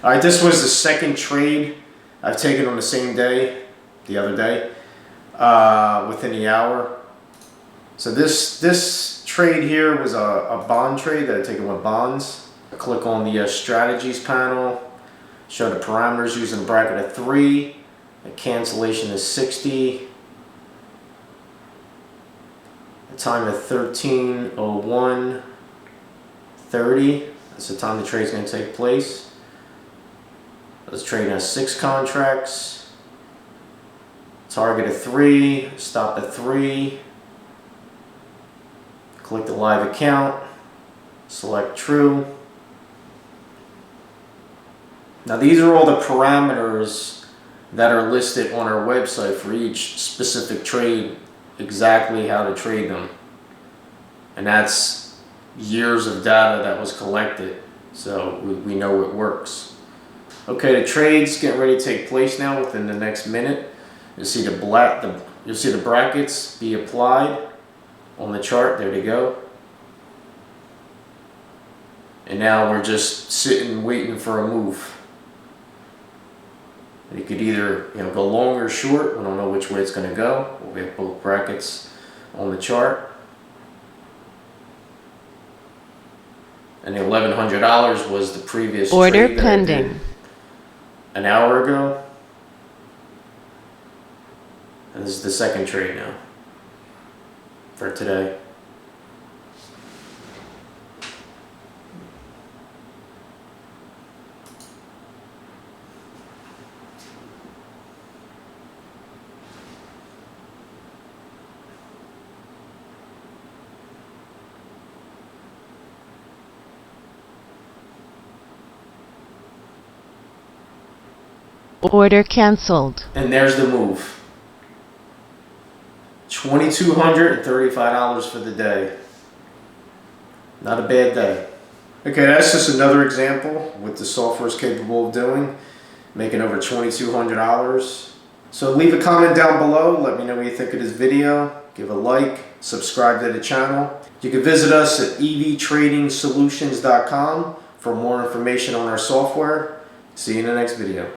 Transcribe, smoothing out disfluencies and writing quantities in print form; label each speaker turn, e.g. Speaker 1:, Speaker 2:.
Speaker 1: All right, this was the second trade I've taken on the same day, the other day, within the hour. So this trade here was a bond trade that I'd taken with bonds. I click on the strategies panel, show the parameters using a bracket of 3. The cancellation is 60. The time at 13:01:30. That's the time the trade is going to take place. Let's trade has 6 contracts. Target at 3. Stop at 3. Click the live account. Select true. Now these are all the parameters that are listed on our website for each specific trade, exactly how to trade them. And that's years of data that was collected, so we know it works. Okay, the trade's getting ready to take place now within the next minute. You'll see you'll see the brackets be applied on the chart. There they go. And now we're just sitting waiting for a move. You could either go long or short. We don't know which way it's going to go. We have both brackets on the chart. And the $1,100 was the previous
Speaker 2: order
Speaker 1: trade that
Speaker 2: pending.
Speaker 1: I did an hour ago. And this is the second trade now for today.
Speaker 2: Order canceled.
Speaker 1: And there's the move. $2,235 for the day. Not a bad day. Okay, that's just another example what the software is capable of doing, making over $2,200. So leave a comment down below. Let me know what you think of this video. Give a like, subscribe to the channel. You can visit us at evtradingsolutions.com for more information on our software. See you in the next video.